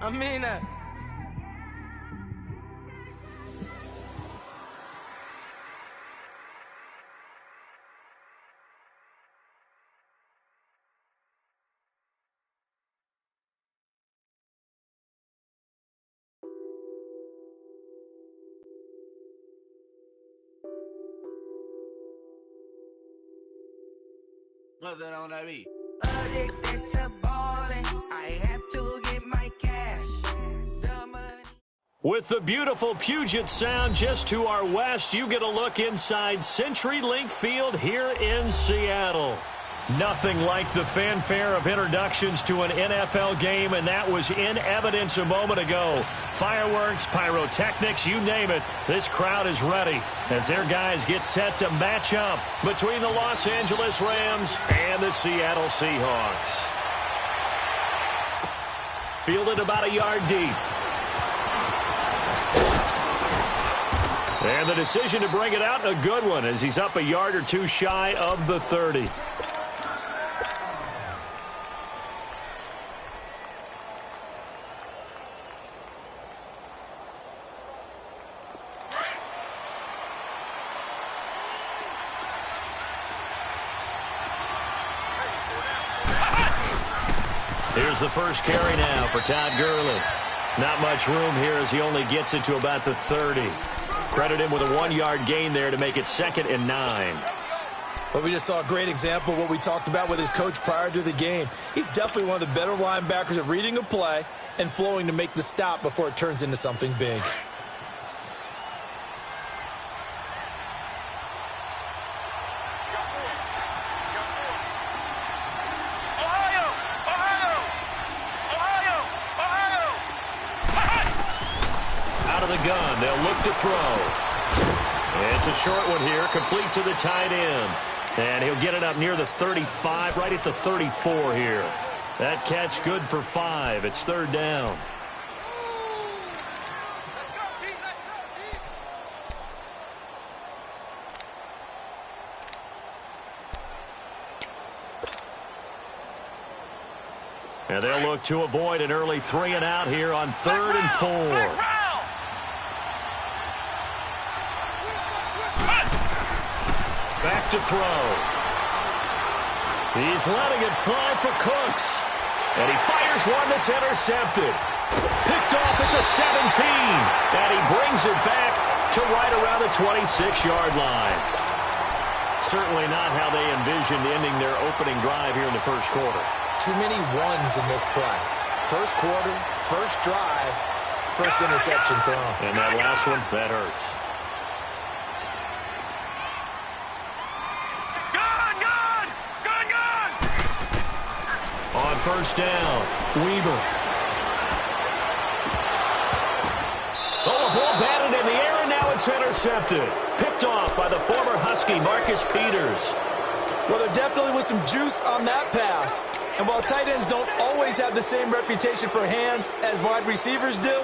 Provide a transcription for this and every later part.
I mean that. What's that on that beat? Addicted to ballin', I have to get my cash. The money. With the beautiful Puget Sound just to our west, you get a look inside CenturyLink Field here in Seattle. Nothing like the fanfare of introductions to an NFL game, and that was in evidence a moment ago. Fireworks, pyrotechnics, you name it, this crowd is ready as their guys get set to match up between the Los Angeles Rams and the Seattle Seahawks. Fielded about a yard deep. And the decision to bring it out, a good one, as he's up a yard or two shy of the 30. Here's the first carry now for Todd Gurley. Not much room here as he only gets it to about the 30. Credit him with a 1-yard gain there to make it 2nd and 9. Well, we just saw a great example of what we talked about with his coach prior to the game. He's definitely one of the better linebackers at reading a play and flowing to make the stop before it turns into something big. Gun. They'll look to throw. It's a short one here, complete to the tight end. And he'll get it up near the 35, right at the 34 here. That catch good for 5. It's 3rd down. And they'll look to avoid an early 3 and out here on 3rd and 4. Back to throw. He's letting it fly for Cooks. And he fires one that's intercepted. Picked off at the 17. And he brings it back to right around the 26-yard line. Certainly not how they envisioned ending their opening drive here in the first quarter. Too many ones in this play. First quarter, first drive, first interception thrown. And that last one, that hurts. On first down, Weaver. Oh, a ball batted in the air, and now it's intercepted. Picked off by the former Husky, Marcus Peters. Well, there definitely was some juice on that pass. And while tight ends don't always have the same reputation for hands as wide receivers do,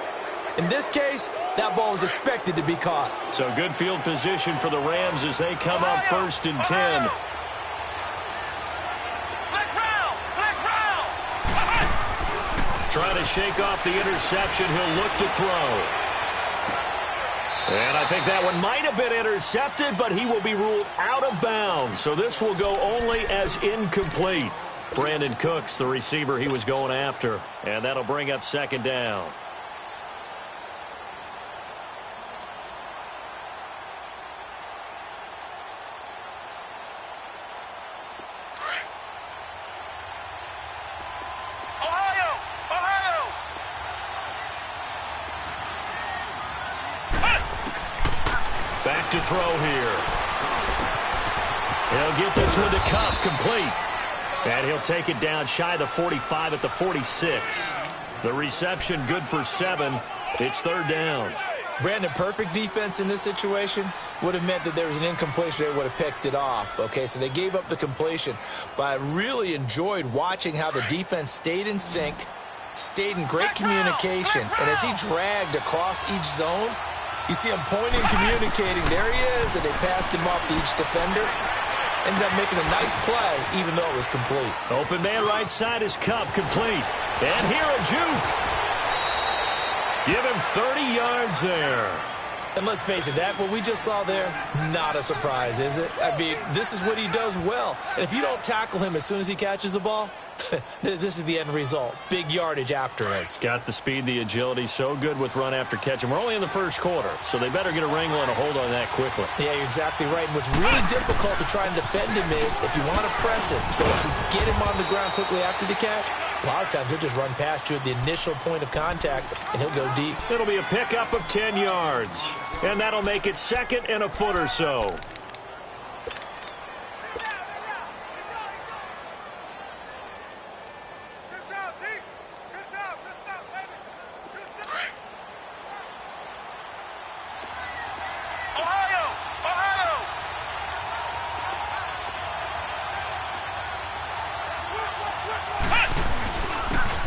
in this case, that ball was expected to be caught. So good field position for the Rams as they come up 1st and 10. Trying to shake off the interception. He'll look to throw. And I think that one might have been intercepted, but he will be ruled out of bounds. So this will go only as incomplete. Brandon Cooks, the receiver he was going after. And that'll bring up 2nd down. Back to throw here. He'll get this one to Cup, complete. And he'll take it down shy of the 45 at the 46. The reception good for 7. It's 3rd down. Brandon, perfect defense in this situation would have meant that there was an incompletion. They would have picked it off. Okay, so they gave up the completion. But I really enjoyed watching how the defense stayed in sync, stayed in great communication. And as he dragged across each zone, you see him pointing, communicating. There he is, and they passed him off to each defender. Ended up making a nice play, even though it was complete. Open man right side is Cup, complete. And here a juke. Give him 30 yards there. And let's face it, that what we just saw there, not a surprise, is it? I mean, this is what he does well. And if you don't tackle him as soon as he catches the ball, this is the end result. Big yardage afterwards. Got the speed, the agility, so good with run after catch. And we're only in the first quarter, so they better get a wrangle and a hold on that quickly. Yeah, you're exactly right. And what's really difficult to try and defend him is if you want to press him so that you get him on the ground quickly after the catch, a lot of times he'll just run past you at the initial point of contact, and he'll go deep. It'll be a pickup of 10 yards. And that'll make it second and a foot or so.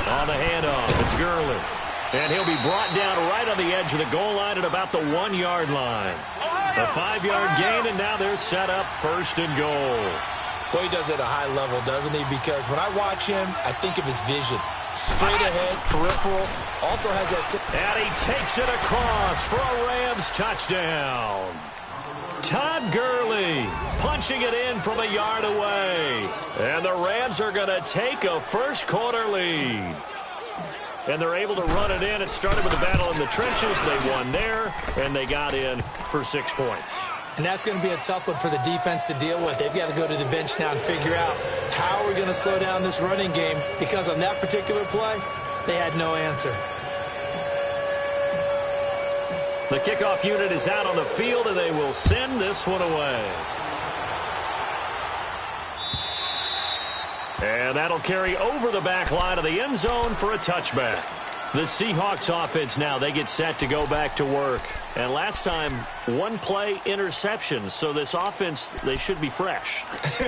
On the handoff, it's Gurley. And he'll be brought down right on the edge of the goal line at about the 1-yard line. A 5-yard gain, and now they're set up first and goal. Boy, he does it at a high level, doesn't he? Because when I watch him, I think of his vision. Straight ahead, peripheral, also has that... And he takes it across for a Rams touchdown. Todd Gurley punching it in from a yard away. And the Rams are going to take a first-quarter lead. And they're able to run it in. It started with a battle in the trenches. They won there, and they got in for 6 points. And that's going to be a tough one for the defense to deal with. They've got to go to the bench now and figure out how we're going to slow down this running game, because on that particular play, they had no answer. The kickoff unit is out on the field, and they will send this one away. And that'll carry over the back line of the end zone for a touchback. The Seahawks offense now, they get set to go back to work. And last time, one play interception. So this offense, they should be fresh.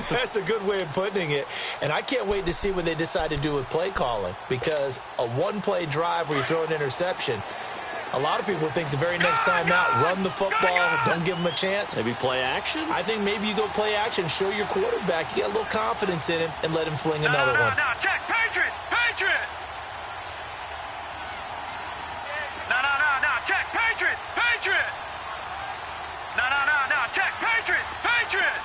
That's a good way of putting it. And I can't wait to see what they decide to do with play calling, because a one-play drive where you throw an interception, a lot of people think the very next time out, run the football, don't give them a chance. Maybe play action? I think maybe you go play action, show your quarterback, you get a little confidence in him, and let him fling another one. No, check, Patriot, Patriot. No, check, Patriot, Patriot. No, check, Patriot, Patriot.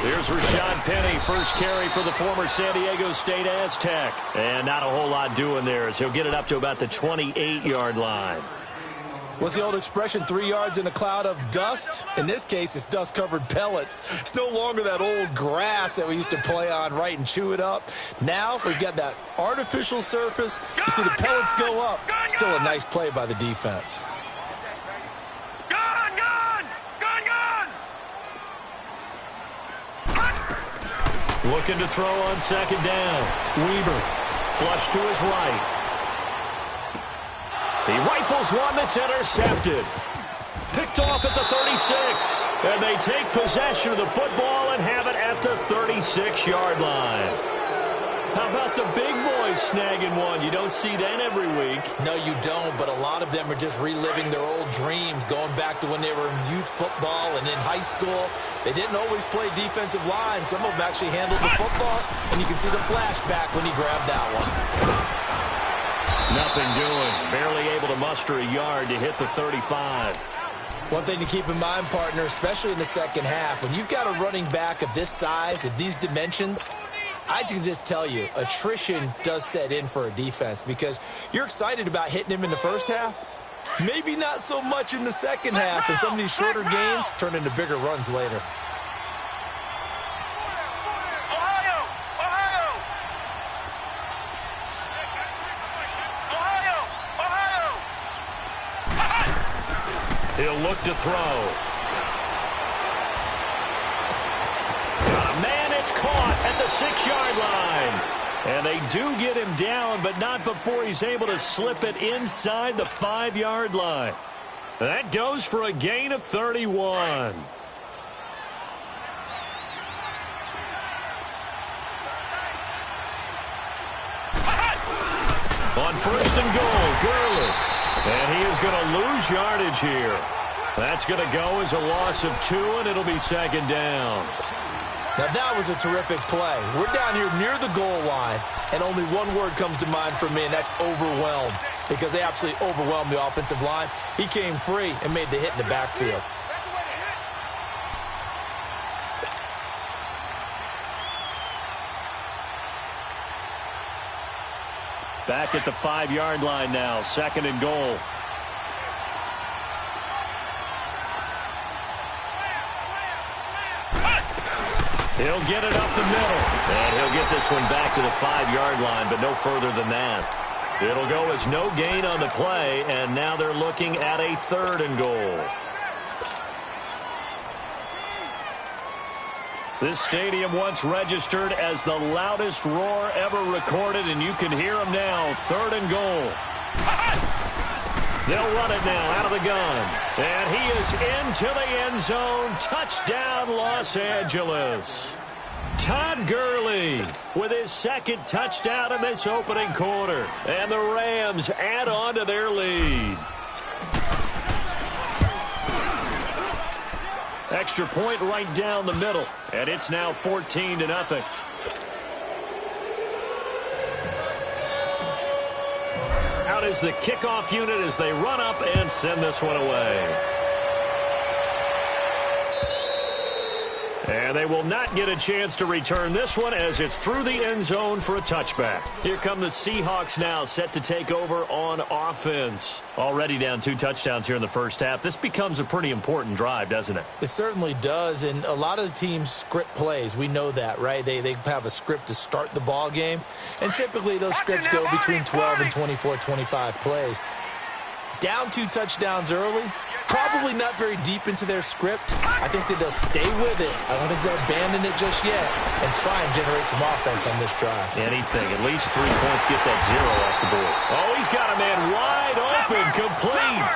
Here's Rashad Penny, first carry for the former San Diego State Aztec. And not a whole lot doing there, as he'll get it up to about the 28-yard line. What's the old expression, 3 yards in a cloud of dust? In this case, it's dust-covered pellets. It's no longer that old grass that we used to play on, right, and chew it up. Now we've got that artificial surface. You see the pellets go up. Still a nice play by the defense. Looking to throw on second down. Weaver, flush to his right. He rifles one that's intercepted. Picked off at the 36. And they take possession of the football and have it at the 36-yard line. How about the big boys snagging one? You don't see that every week. No, you don't, but a lot of them are just reliving their old dreams, going back to when they were in youth football and in high school. They didn't always play defensive line. Some of them actually handled the football, and you can see the flashback when he grabbed that one. Nothing doing. Barely able to muster a yard to hit the 35. One thing to keep in mind, partner, especially in the second half, when you've got a running back of this size, of these dimensions, I can just tell you, attrition does set in for a defense, because you're excited about hitting him in the first half. Maybe not so much in the second half, and some of these shorter gains turn into bigger runs later. He'll look to throw. Caught at the 6-yard line. And they do get him down, but not before he's able to slip it inside the 5-yard line. That goes for a gain of 31. On first and goal, Gurley. And he is going to lose yardage here. That's going to go as a loss of 2, and it'll be second down. Now that was a terrific play. We're down here near the goal line, and only one word comes to mind for me, and that's overwhelmed, because they absolutely overwhelmed the offensive line. He came free and made the hit in the backfield. Back at the 5-yard line now, 2nd and goal. He'll get it up the middle. And he'll get this one back to the 5-yard line, but no further than that. It'll go as no gain on the play, and now they're looking at a 3rd and goal. This stadium once registered as the loudest roar ever recorded, and you can hear them now. 3rd and goal. They'll run it now out of the gun. And he is into the end zone. Touchdown, Los Angeles. Todd Gurley with his 2nd touchdown in this opening quarter. And the Rams add on to their lead. Extra point right down the middle. And it's now 14-0. Out is the kickoff unit as they run up and send this one away. And they will not get a chance to return this one as it's through the end zone for a touchback. Here come the Seahawks now, set to take over on offense. Already down 2 touchdowns here in the first half. This becomes a pretty important drive, doesn't it? It certainly does, and a lot of the teams script plays. We know that, right? They have a script to start the ball game, and typically those scripts go between 12 and 24, 25 plays. Down 2 touchdowns early, probably not very deep into their script. I think that they'll stay with it. I don't think they'll abandon it just yet and try and generate some offense on this drive. Anything, at least 3 points, get that 0 off the board. Oh, he's got a man wide open, complete.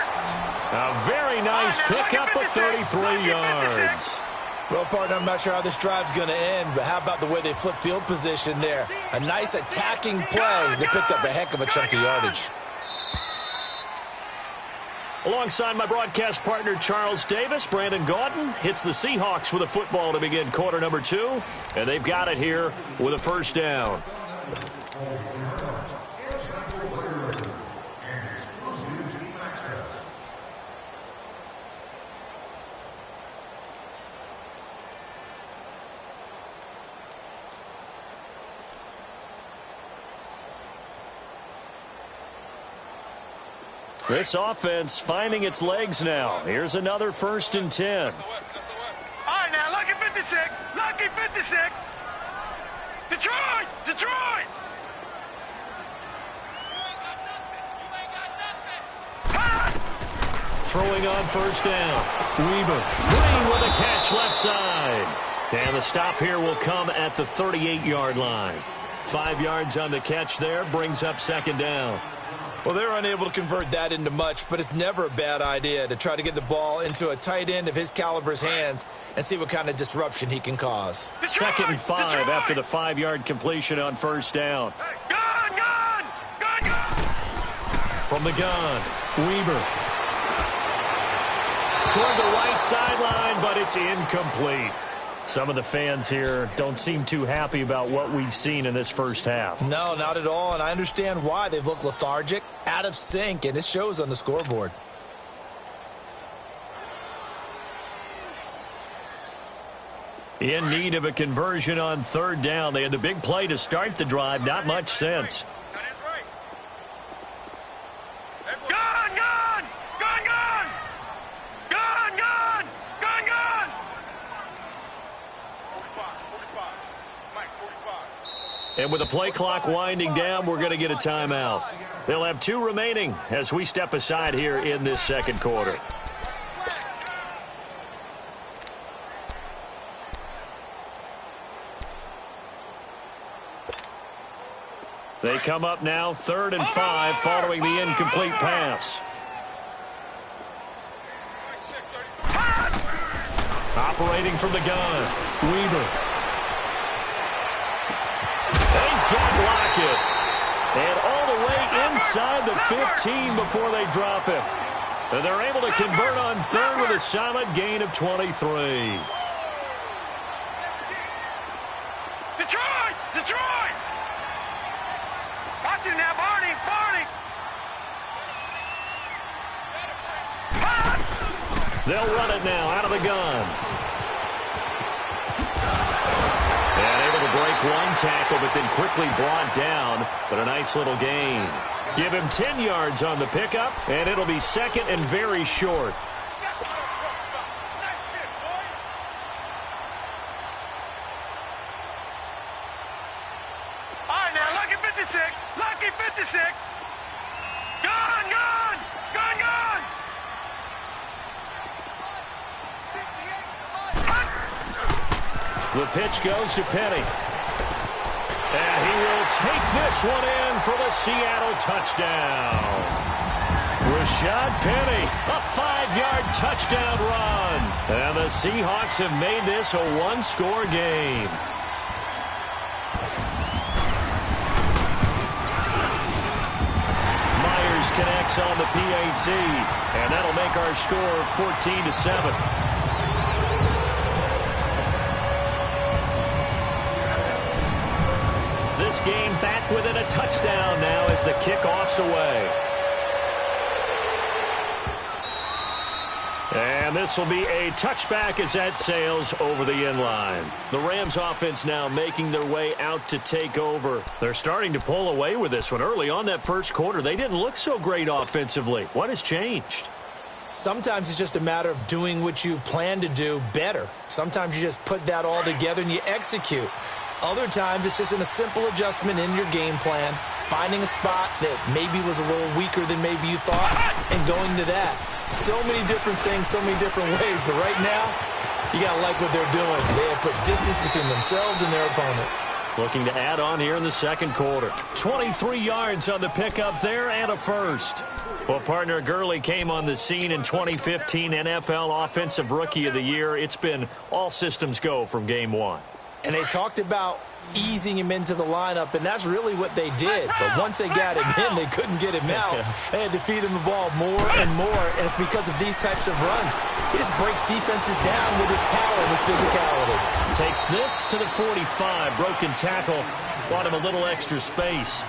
A very nice pickup of 33 yards. Well, partner, I'm not sure how this drive's going to end, but how about the way they flip field position there? A nice attacking play. They picked up a heck of a chunk of yardage. Alongside my broadcast partner, Charles Davis, Brandon Gaudin hits the Seahawks with a football to begin quarter number 2. And they've got it here with a 1st down. This offense finding its legs now. Here's another 1st and 10. All right, now, lucky 56. Lucky 56. Detroit! Detroit! Throwing on 1st down. Weaver. Green with a catch left side. And the stop here will come at the 38-yard line. 5 yards on the catch there brings up 2nd down. Well, they're unable to convert that into much, but it's never a bad idea to try to get the ball into a tight end of his caliber's hands and see what kind of disruption he can cause. 2nd and 5 after the 5-yard completion on 1st down. Gun, gun! Gun, gun! From the gun, Weaver. Toward the right sideline, but it's incomplete. Some of the fans here don't seem too happy about what we've seen in this first half. No, not at all, and I understand why. They've looked lethargic, out of sync, and it shows on the scoreboard. In need of a conversion on 3rd down. They had the big play to start the drive. Not much sense. Gun, gun! Gun, gun! Gun, gun! Gun, gun! 45. Mike, 45. And with the play clock winding down, we're going to get a timeout. They'll have 2 remaining as we step aside here in this 2nd quarter. They come up now 3rd and 5 following the incomplete pass. Operating from the gun, Weaver. He's got Lockett. And all the way inside the 15 before they drop him. And they're able to convert on 3rd with a solid gain of 23. Watch it now, Barney! Barney! They'll run it now out of the gun. And able to break one tackle, but then quickly brought down. But a nice little gain. Give him 10 yards on the pickup, and it'll be second and very short. All right, now, lucky 56. Lucky 56. Gun, gun! Gun, gun! The pitch goes to Penny. And he will take this one in for the Seattle touchdown. Rashad Penny, a 5-yard touchdown run. And the Seahawks have made this a one-score game. Myers connects on the PAT, and that'll make our score 14-7. This game back within a touchdown now as the kickoff's away. And this will be a touchback as that sails over the end line. The Rams offense now making their way out to take over. They're starting to pull away with this one. Early on that first quarter, they didn't look so great offensively. What has changed? Sometimes it's just a matter of doing what you plan to do better. Sometimes you just put that all together and you execute. Other times, it's just in a simple adjustment in your game plan, finding a spot that maybe was a little weaker than maybe you thought, and going to that. So many different things, so many different ways, but right now, you got to like what they're doing. They have put distance between themselves and their opponent. Looking to add on here in the second quarter. 23 yards on the pickup there and a first. Well, partner, Gurley came on the scene in 2015 NFL Offensive Rookie of the Year. It's been all systems go from game one. And they talked about easing him into the lineup, and that's really what they did. But once they got him in, they couldn't get him out. They had to feed him the ball more and more, and it's because of these types of runs. He just breaks defenses down with his power and his physicality. Takes this to the 45. Broken tackle. Bought him a little extra space.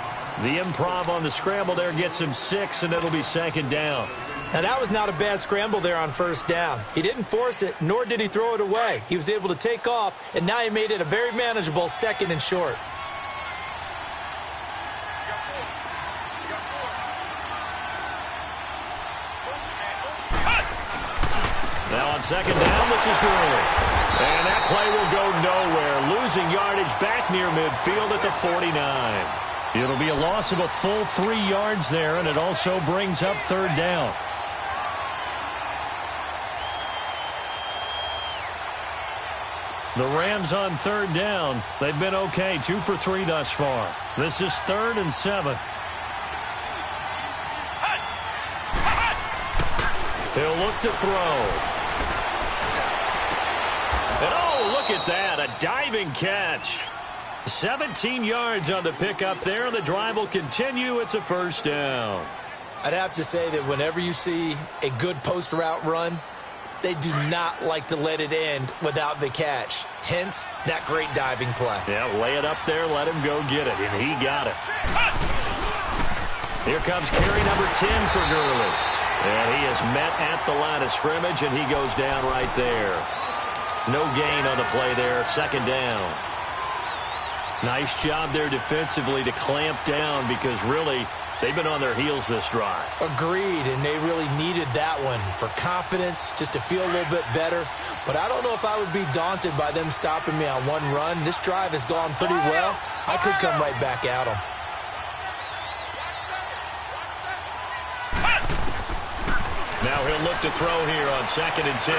The improv on the scramble there gets him 6, and it'll be second down. Now, that was not a bad scramble there on first down. He didn't force it, nor did he throw it away. He was able to take off, and now he made it a very manageable second and short. Now on second down, this is Gurley. And that play will go nowhere. Losing yardage back near midfield at the 49. It'll be a loss of a full 3 yards there, and it also brings up third down. The Rams on third down. They've been okay, 2 for 3 thus far. This is 3rd and 7. He'll look to throw. And oh, look at that, a diving catch. 17 yards on the pickup there, and the drive will continue. It's a first down. I'd have to say that whenever you see a good post route run, they do not like to let it end without the catch. Hence, that great diving play. Yeah, lay it up there, let him go get it, and he got it. Here comes carry number 10 for Gurley. And he is met at the line of scrimmage, and he goes down right there. No gain on the play there, second down. Nice job there defensively to clamp down because really they've been on their heels this drive. Agreed, and they really needed that one for confidence, just to feel a little bit better. But I don't know if I would be daunted by them stopping me on one run. This drive has gone pretty well. I could come right back at them. Now he'll look to throw here on 2nd and 10.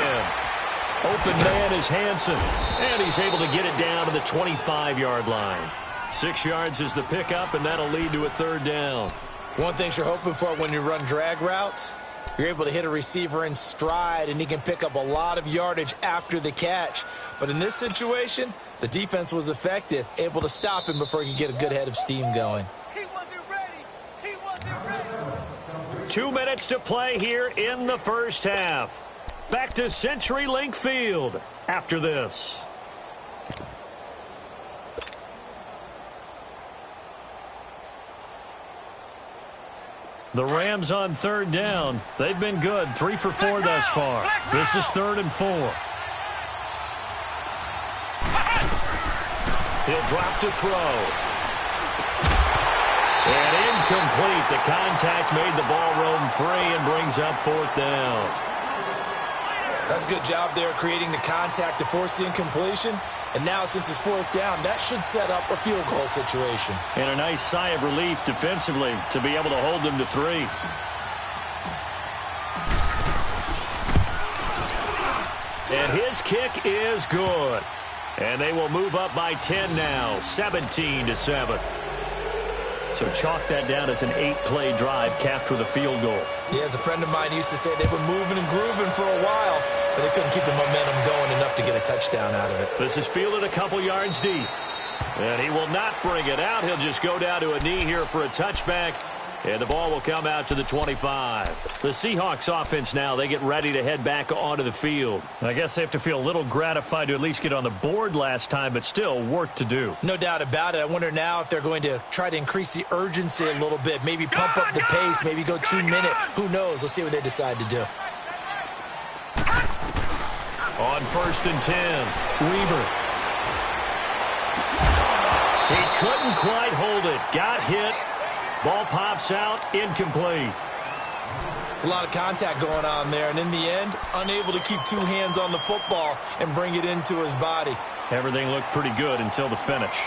Open man is Hansen, and he's able to get it down to the 25-yard line. 6 yards is the pickup, and that'll lead to a third down. One thing you're hoping for when you run drag routes, you're able to hit a receiver in stride, and he can pick up a lot of yardage after the catch. But in this situation, the defense was effective, able to stop him before he could get a good head of steam going. He wasn't ready. He wasn't ready. 2 minutes to play here in the first half. Back to CenturyLink Field after this. The Rams on third down. They've been good, 3 for 4 thus far. This is 3rd and 4. He'll drop to throw. And incomplete. The contact made the ball roam free and brings up 4th down. That's a good job there creating the contact to force the incompletion. And now, since it's 4th down, that should set up a field goal situation. And a nice sigh of relief defensively to be able to hold them to 3. And his kick is good. And they will move up by 10 now, 17-7. So chalk that down as an 8-play drive capped with a field goal. Yeah, as a friend of mine used to say, they were moving and grooving for a while, but they couldn't keep the momentum going enough to get a touchdown out of it. This is fielded a couple yards deep. And he will not bring it out. He'll just go down to a knee here for a touchback. And the ball will come out to the 25. The Seahawks offense now, they get ready to head back onto the field. I guess they have to feel a little gratified to at least get on the board last time, but still work to do. No doubt about it. I wonder now if they're going to try to increase the urgency a little bit, maybe pump up the pace, maybe go 2 minute. Who knows? Let's see what they decide to do. On 1st and 10, Weber. He couldn't quite hold it. Got hit. Ball pops out, incomplete. It's a lot of contact going on there, and in the end, unable to keep 2 hands on the football and bring it into his body. Everything looked pretty good until the finish.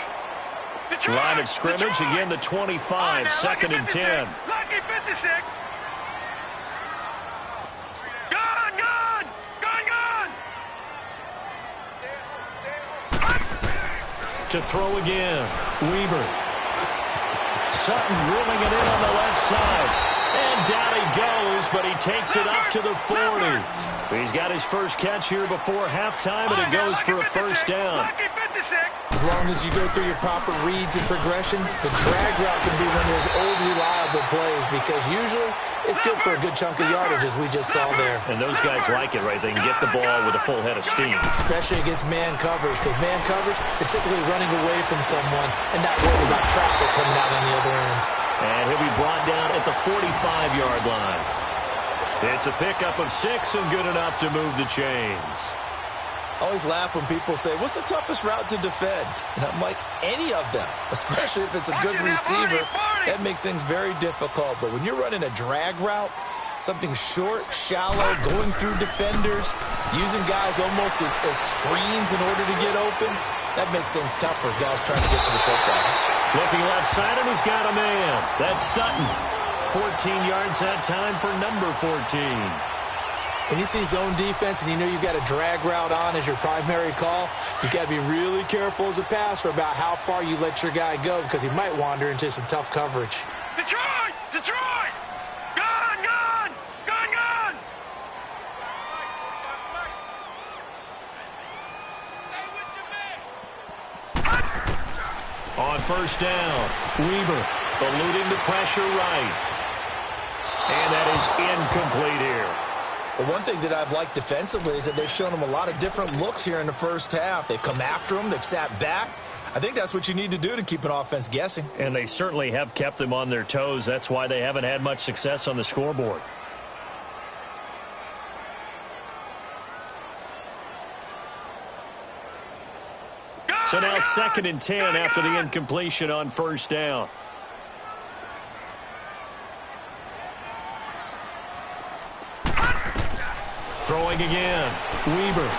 Detroit, Line of scrimmage, Detroit. again the 25, 2nd and 10. Lucky 56. Gone, gone, gone, gone. To throw again, Weber. Sutton drilling it in on the left side. And down he goes, but he takes it up to the 40. He's got his first catch here before halftime, and it goes for a first down. Lucky 56. As long as you go through your proper reads and progressions, the drag route can be one of those old reliable plays because usually it's good for a good chunk of yardage, as we just saw there. And those guys like it, right? They can get the ball with a full head of steam. Especially against man coverage, because man coverage, they're typically running away from someone and not worried about traffic coming out on the other end. And he'll be brought down at the 45-yard line. It's a pickup of 6 and good enough to move the chains. I always laugh when people say, what's the toughest route to defend? And I'm like, any of them, especially if it's a good receiver. That makes things very difficult. But when you're running a drag route, something short, shallow, going through defenders, using guys almost as screens in order to get open, that makes things tough for guys trying to get to the football. Looking left side, and he's got a man. That's Sutton. 14 yards that time for number 14. When you see zone defense and you know you've got a drag route on as your primary call, you've got to be really careful as a passer about how far you let your guy go because he might wander into some tough coverage. Detroit! Detroit! Gone, gone! Gone, gone! On first down, Weber eluding the pressure right. And that is incomplete here. The one thing that I've liked defensively is that they've shown him a lot of different looks here in the first half. They've come after him. They've sat back. I think that's what you need to do to keep an offense guessing. And they certainly have kept them on their toes. That's why they haven't had much success on the scoreboard. So now 2nd and 10 after the incompletion on first down. Throwing again. Weber.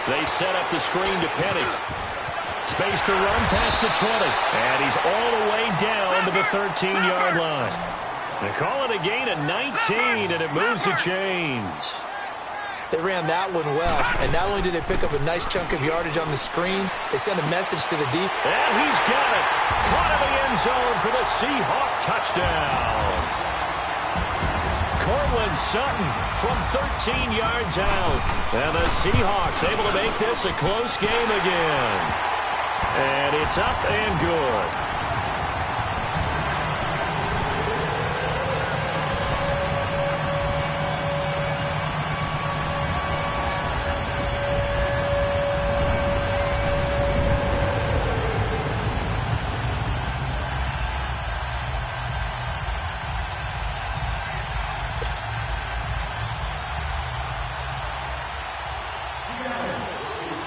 They set up the screen to Penny. Space to run past the 20. And he's all the way down to the 13-yard line. They call it a gain of 19, and it moves the chains. They ran that one well, and not only did they pick up a nice chunk of yardage on the screen, they sent a message to the defense. And he's got it. Caught in the end zone for the Seahawk touchdown. Cortland Sutton from 13 yards out. And the Seahawks able to make this a close game again. And it's up and good.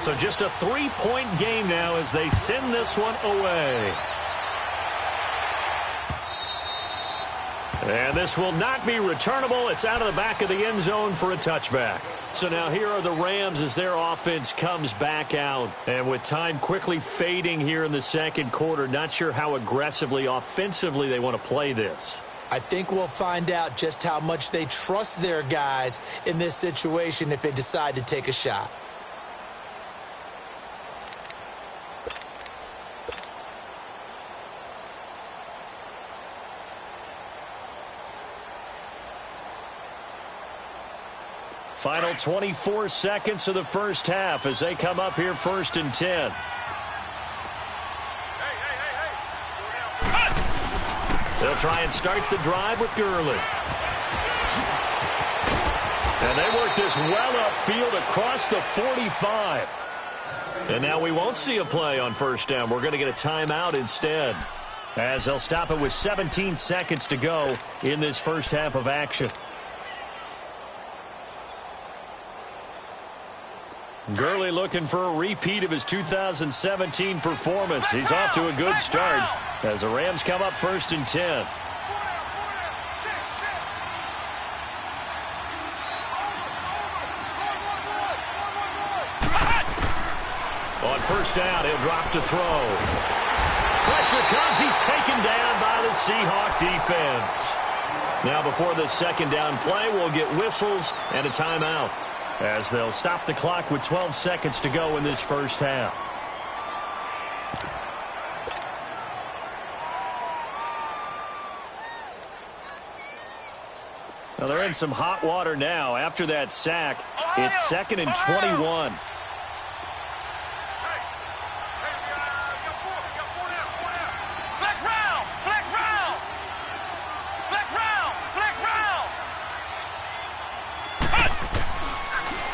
So just a 3-point game now as they send this one away. And this will not be returnable. It's out of the back of the end zone for a touchback. So now here are the Rams as their offense comes back out. And with time quickly fading here in the second quarter, not sure how aggressively, offensively they want to play this. I think we'll find out just how much they trust their guys in this situation if they decide to take a shot. Final 24 seconds of the first half as they come up here 1st and 10. They'll try and start the drive with Gurley. And they work this well upfield across the 45. And now we won't see a play on first down. We're going to get a timeout instead, as they'll stop it with 17 seconds to go in this first half of action. Gurley looking for a repeat of his 2017 performance. He's off to a good start as the Rams come up 1st and 10. On first down, he'll drop to throw. Pressure comes. He's taken down by the Seahawk defense. Now before the second down play, we'll get whistles and a timeout, as they'll stop the clock with 12 seconds to go in this first half. Now they're in some hot water now. After that sack, it's 2nd and 21.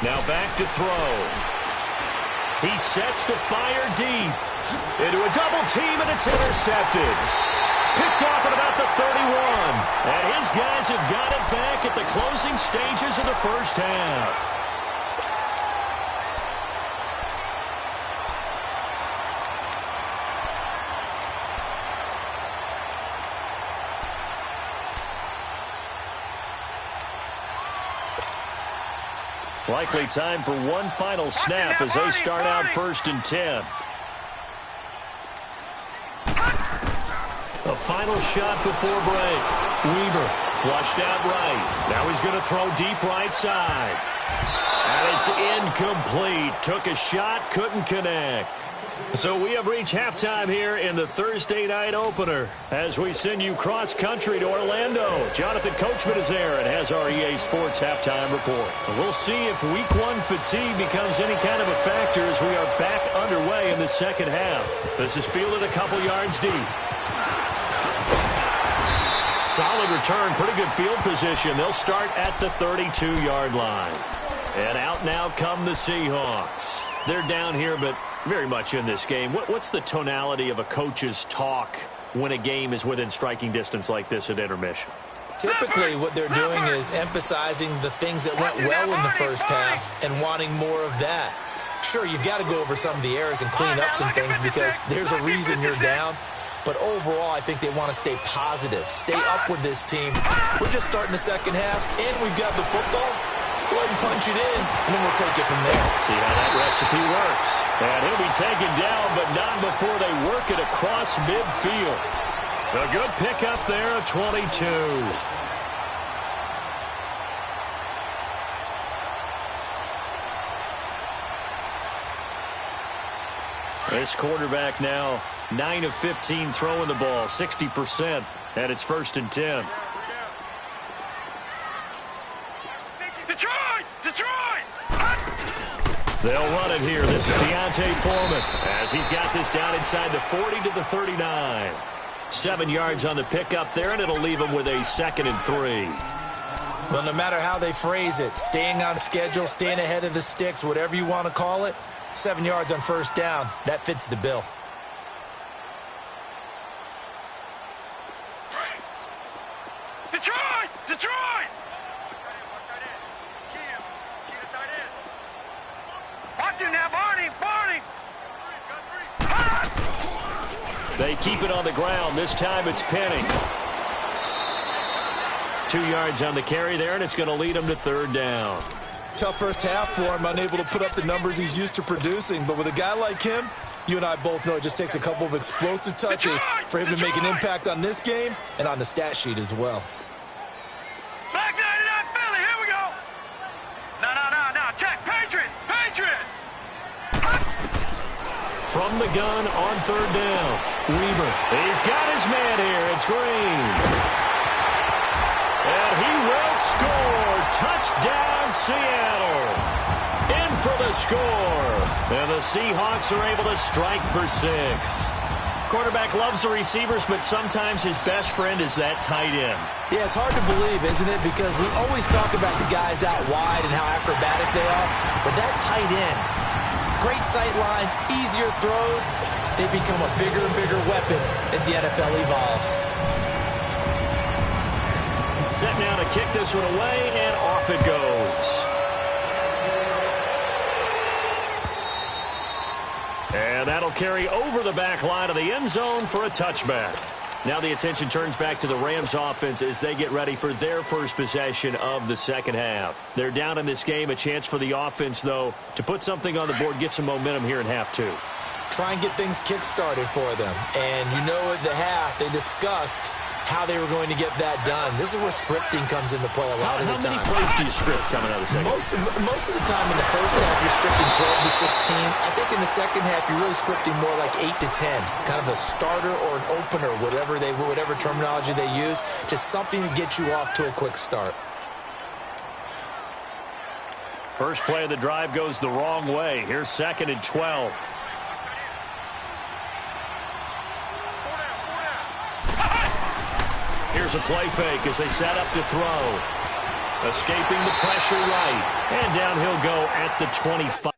Now back to throw. He sets to fire deep. Into a double team, and it's intercepted. Picked off at about the 31. And his guys have got it back at the closing stages of the first half. Likely time for one final snap as they start out 1st and 10. A final shot before break. Weaver flushed out right. Now he's going to throw deep right side. And it's incomplete. Took a shot, couldn't connect. So we have reached halftime here in the Thursday night opener as we send you cross-country to Orlando. Jonathan Coachman is there and has our EA Sports halftime report. And we'll see if Week 1 fatigue becomes any kind of a factor as we are back underway in the second half. This is fielded a couple yards deep. Solid return, pretty good field position. They'll start at the 32-yard line. And out now come the Seahawks. They're down here, but very much in this game. What's the tonality of a coach's talk when a game is within striking distance like this at intermission? Typically, what they're doing is emphasizing the things that went well in the first half and wanting more of that. Sure, you've got to go over some of the errors and clean up some things because there's a reason you're down. But overall, I think they want to stay positive, stay up with this team. We're just starting the second half, and we've got the football. Let's go ahead and punch it in, and then we'll take it from there. See how that recipe works. And he'll be taken down, but not before they work it across midfield. A good pickup there at 22. This quarterback now 9 of 15 throwing the ball, 60%, and it's 1st and 10. They'll run it here. This is Deontay Foreman as he's got this down inside the 40 to the 39. 7 yards on the pickup there, and it'll leave him with a 2nd and 3. Well, no matter how they phrase it, staying on schedule, staying ahead of the sticks, whatever you want to call it, 7 yards on first down, that fits the bill. Detroit! Detroit! Watch him now, Barney! They keep it on the ground. This time it's Penny. 2 yards on the carry there, and it's going to lead him to third down. Tough first half for him, unable to put up the numbers he's used to producing. But with a guy like him, you and I both know it just takes a couple of explosive touches for him to make an impact on this game and on the stat sheet as well. Back 99 Philly, here we go. No, check, Patriot. From the gun on third down, Weaver. He's got his man here. It's Green. And he will score. Touchdown, Seattle. In for the score. And the Seahawks are able to strike for 6. Quarterback loves the receivers, but sometimes his best friend is that tight end. Yeah, it's hard to believe, isn't it? Because we always talk about the guys out wide and how acrobatic they are. But that tight end, great sight lines, easier throws, they become a bigger and bigger weapon as the NFL evolves. Set now to kick this one away, and off it goes. And that'll carry over the back line of the end zone for a touchback. Now the attention turns back to the Rams offense as they get ready for their first possession of the second half. They're down in this game. A chance for the offense, though, to put something on the board, get some momentum here in half 2. Try and get things kick-started for them. And you know at the half, they discussed how they were going to get that done. This is where scripting comes into play a lot of the time. How many plays do you script coming out of the second? Most of the time in the first half, you're scripting 12 to 16. I think in the second half, you're really scripting more like 8 to 10. Kind of a starter or an opener, whatever terminology they use. Just something to get you off to a quick start. First play of the drive goes the wrong way. Here's 2nd and 12. Here's a play fake as they set up to throw. Escaping the pressure right. And down he'll go at the 25.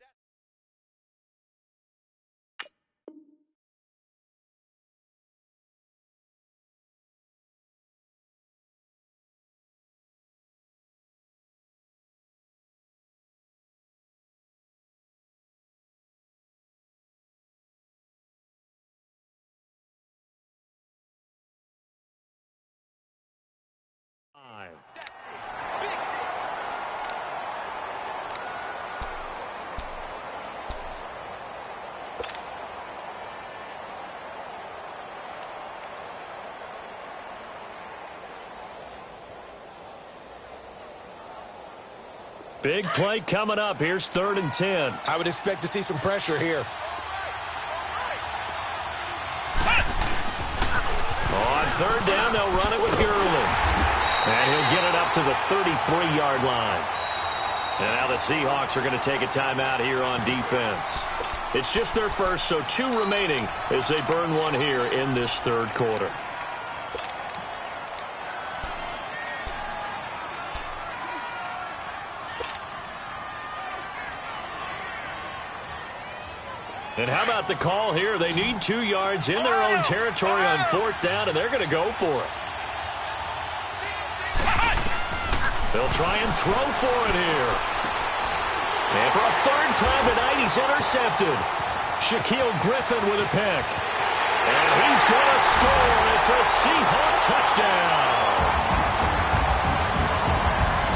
Big play coming up. Here's 3rd and 10. I would expect to see some pressure here. On 3rd down, they'll run it with Gurley. And he'll get it up to the 33-yard line. And now the Seahawks are going to take a timeout here on defense. It's just their first, so 2 remaining as they burn one here in this 3rd quarter. And how about the call here? They need 2 yards in their own territory on 4th down, and they're going to go for it. They'll try and throw for it here. And for a 3rd time tonight, he's intercepted. Shaquille Griffin with a pick. And he's going to score. It's a Seahawk touchdown.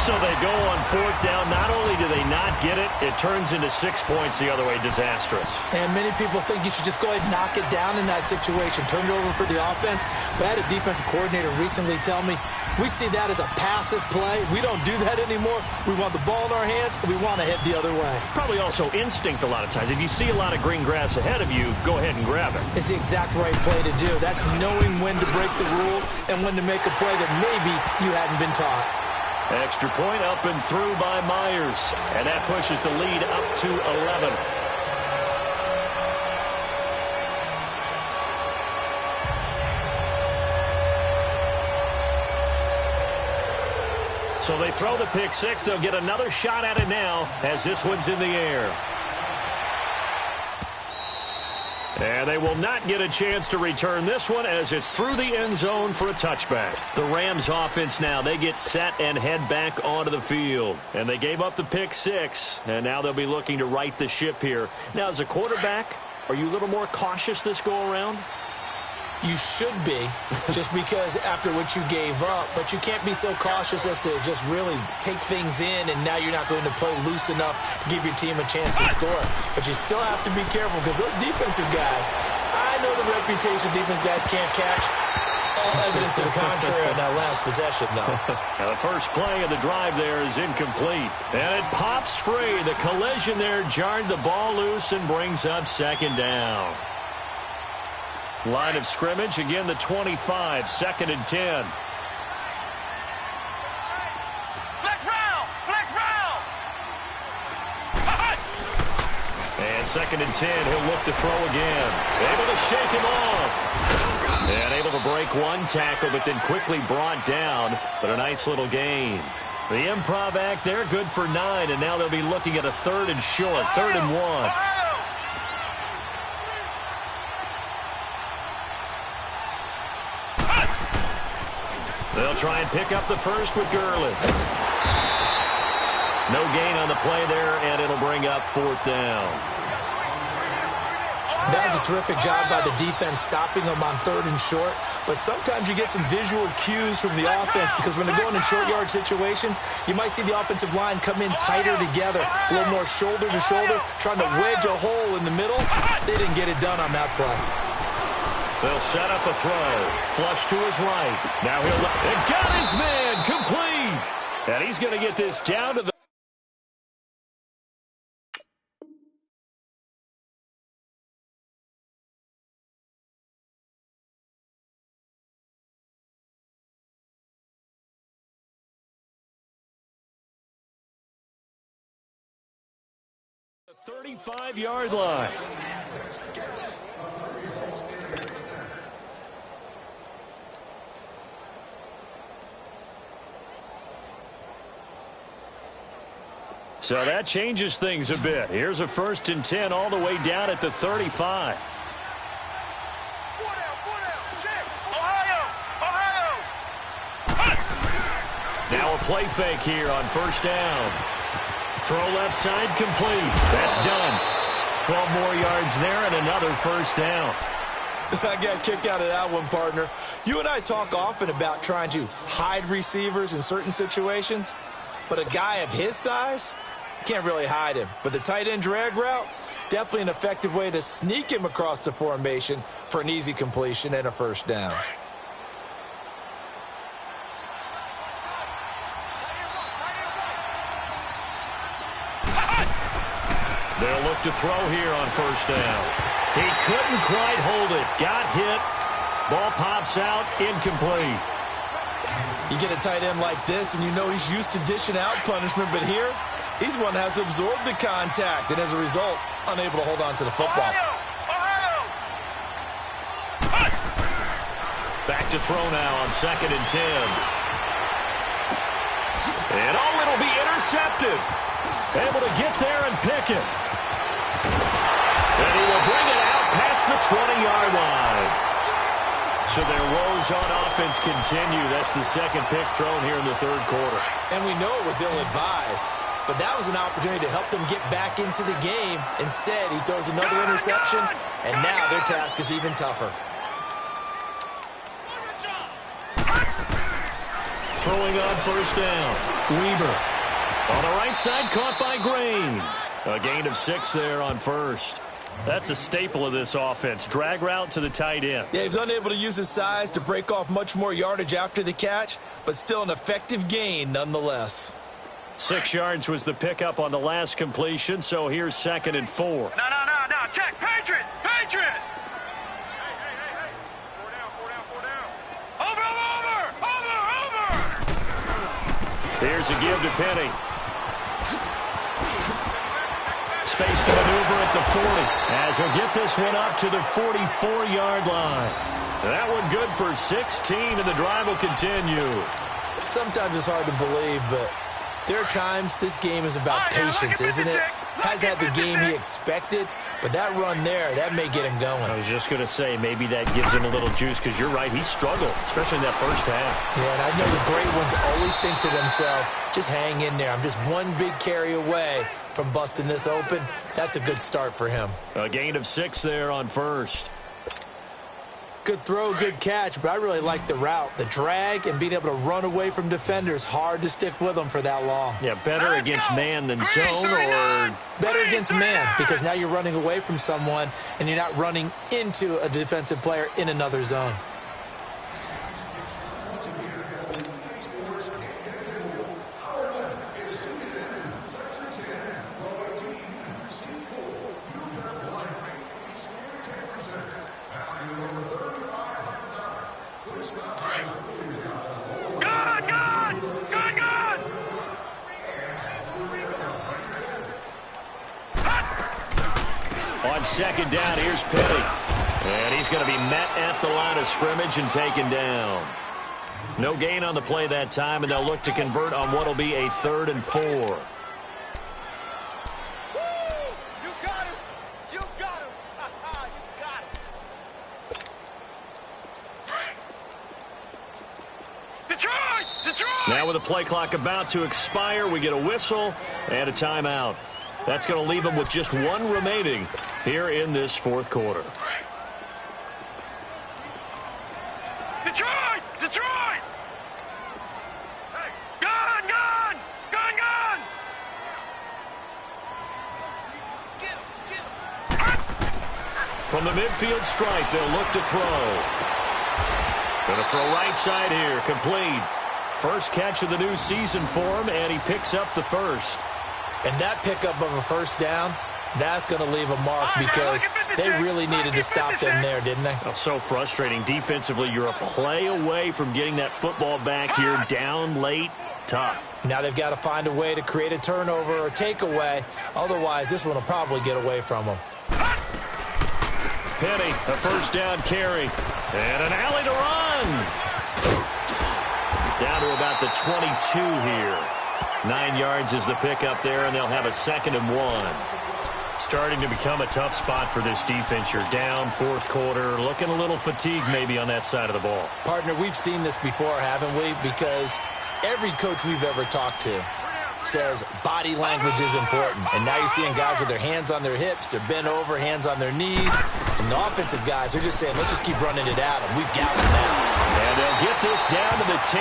So they go on 4th down. Not only do they not get it, it turns into 6 points the other way. Disastrous. And many people think you should just go ahead and knock it down in that situation. Turn it over for the offense. But I had a defensive coordinator recently tell me, we see that as a passive play. We don't do that anymore. We want the ball in our hands, and we want to head the other way. Probably also instinct a lot of times. If you see a lot of green grass ahead of you, go ahead and grab it. It's the exact right play to do. That's knowing when to break the rules and when to make a play that maybe you hadn't been taught. Extra point up and through by Myers. And that pushes the lead up to 11. So they throw the pick 6. They'll get another shot at it now as this one's in the air. And they will not get a chance to return this one as it's through the end zone for a touchback. The Rams offense now, they get set and head back onto the field. And they gave up the pick 6, and now they'll be looking to right the ship here. Now, as a quarterback, are you a little more cautious this go-around? You should be, just because after what you gave up, but you can't be so cautious as to just really take things in, and now you're not going to play loose enough to give your team a chance to score. But you still have to be careful, because those defensive guys, I know the reputation defense guys can't catch. All evidence to the contrary on that last possession, though. Now the first play of the drive there is incomplete. And it pops free. The collision there jarred the ball loose and brings up second down. Line of scrimmage, again the 25, 2nd and 10. Flex round! Flex round! And 2nd and 10, he'll look to throw again. Able to shake him off. And able to break one tackle, but then quickly brought down. But a nice little gain. The improv act there, good for 9, and now they'll be looking at a 3rd and short, 3rd and 1. They'll try and pick up the first with Gurley. No gain on the play there, and it'll bring up 4th down. That was a terrific job by the defense stopping them on 3rd and short. But sometimes you get some visual cues from the offense, because when they're going in short yard situations, you might see the offensive line come in tighter together, a little more shoulder to shoulder, trying to wedge a hole in the middle. They didn't get it done on that play. They'll set up a throw. Flush to his right. Now he'll look. And got his man complete. And he's going to get this down to the 35-yard line. So that changes things a bit. Here's a 1st and 10 all the way down at the 35. Now a play fake here on 1st down. Throw left side complete. That's done. 12 more yards there and another 1st down. I got kicked out of that one, partner. You and I talk often about trying to hide receivers in certain situations, but a guy of his size, can't really hide him. But the tight end drag route, definitely an effective way to sneak him across the formation for an easy completion and a 1st down. They'll look to throw here on 1st down. He couldn't quite hold it. Got hit. Ball pops out. Incomplete. You get a tight end like this, and you know he's used to dishing out punishment, but here, he's one that has to absorb the contact, and as a result, unable to hold on to the football. Back to throw now on 2nd and 10. And it'll be intercepted. Able to get there and pick it. And he will bring it out past the 20-yard line. So their woes on offense continue. That's the 2nd pick thrown here in the 3rd quarter. And we know it was ill-advised, but that was an opportunity to help them get back into the game. Instead, he throws another interception, and now their task is even tougher. Throwing on 1st down. Weber. On the right side, caught by Green. A gain of 6 there on 1st. That's a staple of this offense. Drag route to the tight end. Yeah, he's unable to use his size to break off much more yardage after the catch, but still an effective gain nonetheless. 6 yards was the pickup on the last completion, so here's 2nd and 4. No. Check. Patriot. Patriot. Over. Here's a give to Penny. Space to maneuver at the 40 as he'll get this one up to the 44-yard line. That one good for 16, and the drive will continue. Sometimes it's hard to believe, but there are times this game is about patience, isn't it? Has had the game he expected, but that run there, that may get him going. I was just going to say, maybe that gives him a little juice, because you're right, he struggled, especially in that 1st half. Yeah, and I know the great ones always think to themselves, just hang in there. I'm just one big carry away from busting this open. That's a good start for him. A gain of 6 there on 1st. Good throw, good catch, but I really like the route. The drag and being able to run away from defenders, hard to stick with them for that long. Yeah, better against man than zone, or better against man, because now you're running away from someone and you're not running into a defensive player in another zone. On second down, here's Petty. And he's going to be met at the line of scrimmage and taken down. No gain on the play that time, and they'll look to convert on what will be a 3rd and 4. You got him. You got him. You got him. Detroit! Detroit! Now with the play clock about to expire, we get a whistle and a timeout. That's going to leave them with just one remaining here in this 4th quarter. Detroit! Detroit! Hey. Gun! Gun! Gun! Gun! Get him. Get him. From the midfield stripe, they'll look to throw. Going to throw right side here, complete. First catch of the new season for him, and he picks up the first. And that pickup of a first down, that's going to leave a mark because they really needed to stop them there, didn't they? Oh, so frustrating. Defensively, you're a play away from getting that football back here, down late, tough. Now they've got to find a way to create a turnover or takeaway. Otherwise, this one will probably get away from them. Penny, a first down carry. And an alley to run. Down to about the 22 here. 9 yards is the pickup there, and they'll have a 2nd and 1. Starting to become a tough spot for this defense. You're down 4th quarter, looking a little fatigued maybe on that side of the ball. Partner, we've seen this before, haven't we? Because every coach we've ever talked to says body language is important. And now you're seeing guys with their hands on their hips, they're bent over, hands on their knees. And the offensive guys, they're just saying, let's just keep running it at them. We've got them now. And they'll get this down to the 10.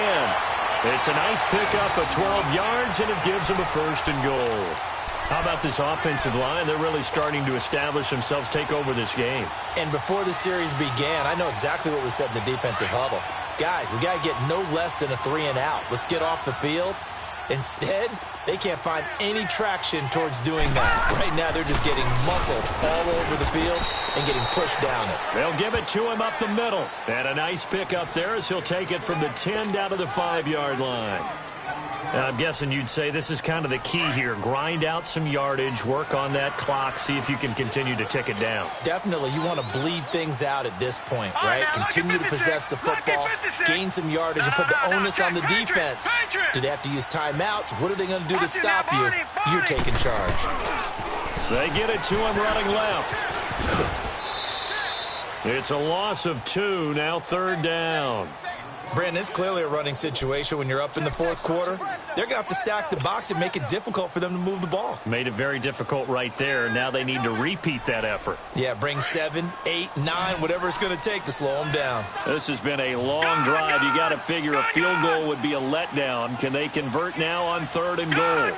It's a nice pickup of 12 yards, and it gives them a 1st and goal. How about this offensive line? They're really starting to establish themselves, take over this game. And before the series began, I know exactly what was said in the defensive huddle. Guys, we got to get no less than a 3 and out. Let's get off the field. Instead, they can't find any traction towards doing that. Right now, they're just getting muscled all over the field and getting pushed down it. They'll give it to him up the middle. And a nice pickup there as he'll take it from the 10 down to the 5-yard line. Now, I'm guessing you'd say this is kind of the key here. Grind out some yardage, work on that clock, see if you can continue to tick it down. Definitely, you want to bleed things out at this point, right? Continue to possess the football, gain some yardage, and put the onus on the defense. Do they have to use timeouts? What are they going to do to stop you? You're taking charge. They get it to him running left. It's a loss of 2, now 3rd down. Brandon, it's clearly a running situation when you're up in the 4th quarter. They're going to have to stack the box and make it difficult for them to move the ball. Made it very difficult right there. Now they need to repeat that effort. Yeah, bring 7, 8, 9, whatever it's going to take to slow them down. This has been a long drive. You got to figure a field goal would be a letdown. Can they convert now on 3rd and goal?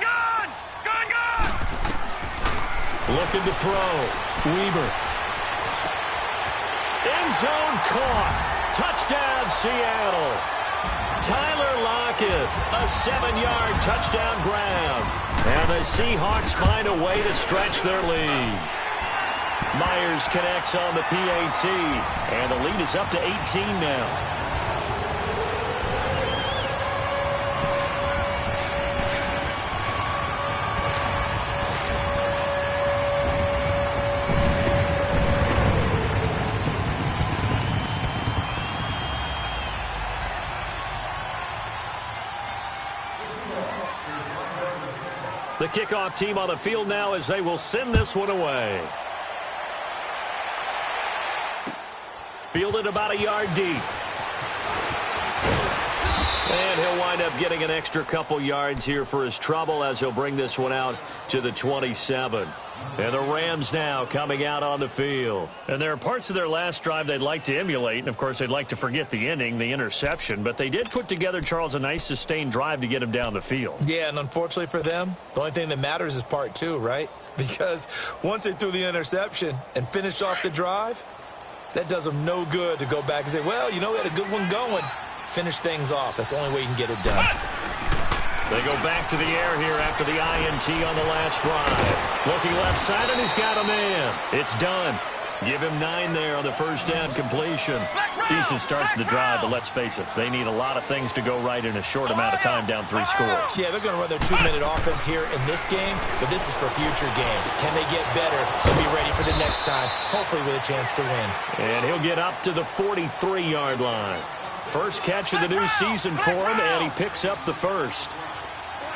Looking to throw. Weber. End zone caught. Touchdown, Seattle. Tyler Lockett, a 7-yard touchdown grab. And the Seahawks find a way to stretch their lead. Myers connects on the PAT, and the lead is up to 18 now. The kickoff team on the field now as they will send this one away. Fielded about a yard deep. And he'll wind up getting an extra couple yards here for his trouble as he'll bring this one out to the 27. And the Rams now coming out on the field. And there are parts of their last drive they'd like to emulate. And, of course, they'd like to forget the inning, the interception. But they did put together, Charles, a nice sustained drive to get him down the field. Yeah, and unfortunately for them, the only thing that matters is part two, right? Because once they threw the interception and finished off the drive, that does them no good to go back and say, well, you know, we had a good one going. Finish things off. That's the only way you can get it done. They go back to the air here after the INT on the last drive. Looking left side, and he's got a man. It's done. Give him 9 there on the first down completion. Decent start to the drive, but let's face it, they need a lot of things to go right in a short amount of time, down 3 scores. Yeah, they're going to run their 2-minute offense here in this game, but this is for future games. Can they get better and be ready for the next time, hopefully with a chance to win? And he'll get up to the 43-yard line. First catch of the new season for him, and he picks up the first.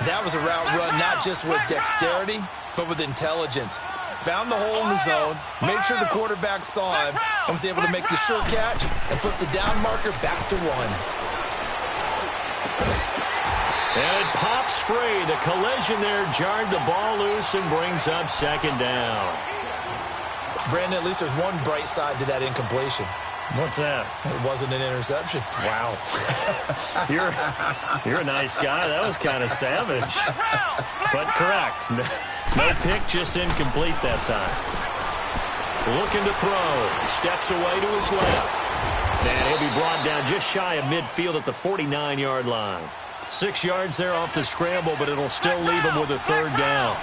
That was a route run not just with dexterity, but with intelligence. Found the hole in the zone, made sure the quarterback saw him, and was able to make the sure catch and flip the down marker back to 1. And it pops free. The collision there jarred the ball loose and brings up second down. Brandon, at least there's one bright side to that incompletion. What's that? It wasn't an interception. Wow. You're a nice guy. That was kind of savage. But correct. No pick, just incomplete that time. Looking to throw. Steps away to his left. And he'll be brought down just shy of midfield at the 49-yard line. 6 yards there off the scramble, but it'll still leave him with a third down.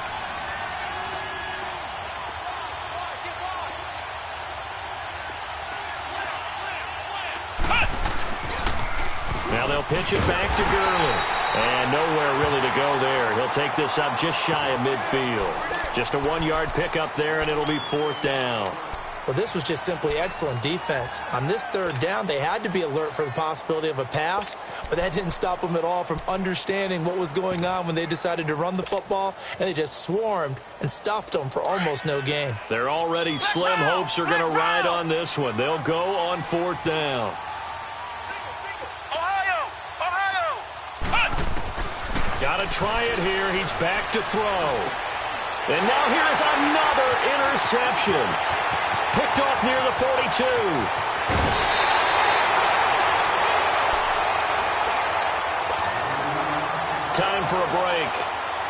Now they'll pitch it back to Gurley. And nowhere really to go there. He'll take this up just shy of midfield. Just a 1-yard pickup there, and it'll be 4th down. Well, this was just simply excellent defense. On this third down, they had to be alert for the possibility of a pass, but that didn't stop them at all from understanding what was going on when they decided to run the football, and they just swarmed and stuffed them for almost no gain. Their already slim hopes are going to ride on this one. They'll go on 4th down. Got to try it here. He's back to throw. And now here's another interception. Picked off near the 42. Time for a break.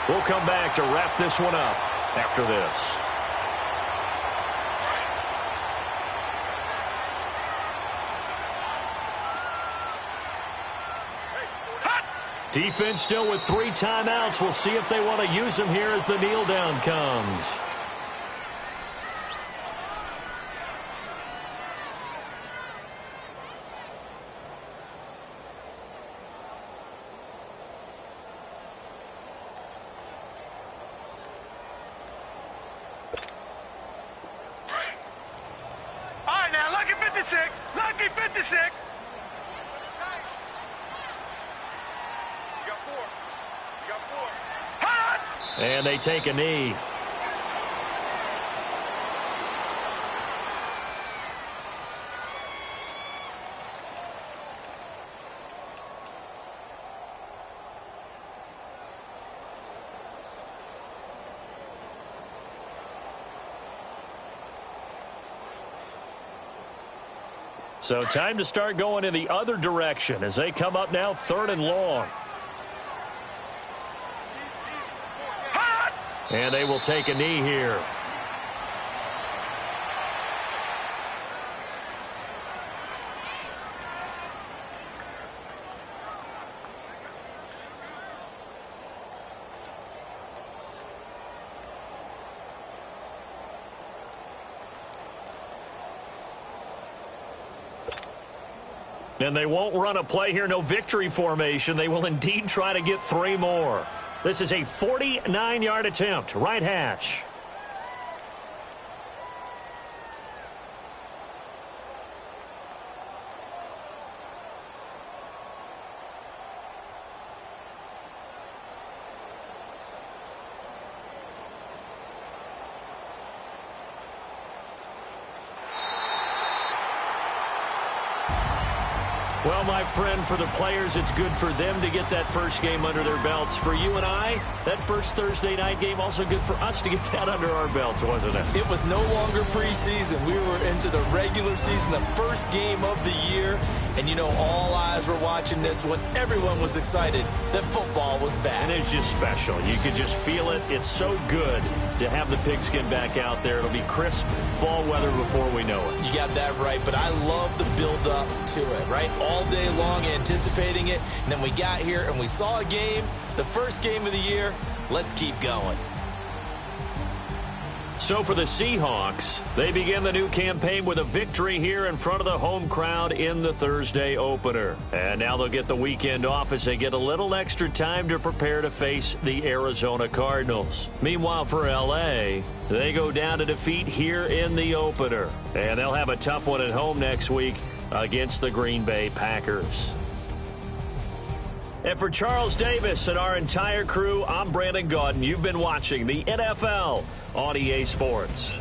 We'll come back to wrap this one up after this. Defense still with 3 timeouts. We'll see if they want to use them here as the kneel down comes. All right, now, lucky 56. Lucky 56. And they take a knee. So time to start going in the other direction as they come up now 3rd and long. And they will take a knee here. And they won't run a play here, no victory formation. They will indeed try to get 3 more. This is a 49-yard attempt, right hash. Well, my friend, for the players, it's good for them to get that first game under their belts. For you and I, that first Thursday night game, also good for us to get that under our belts, wasn't it? It was no longer preseason. We were into the regular season, the first game of the year. And, you know, all eyes were watching this when everyone was excited that football was back. And it's just special. You could just feel it. It's so good to have the pigskin back out there. It'll be crisp fall weather before we know it. You got that right, but I love the build-up to it, right? All day long anticipating it, and then we got here and we saw a game, the first game of the year. Let's keep going. So for the Seahawks, they begin the new campaign with a victory here in front of the home crowd in the Thursday opener. And now they'll get the weekend off as they get a little extra time to prepare to face the Arizona Cardinals. Meanwhile, for L.A., they go down to defeat here in the opener. And they'll have a tough one at home next week against the Green Bay Packers. And for Charles Davis and our entire crew, I'm Brandon Gaudin. You've been watching the NFL on EA Sports.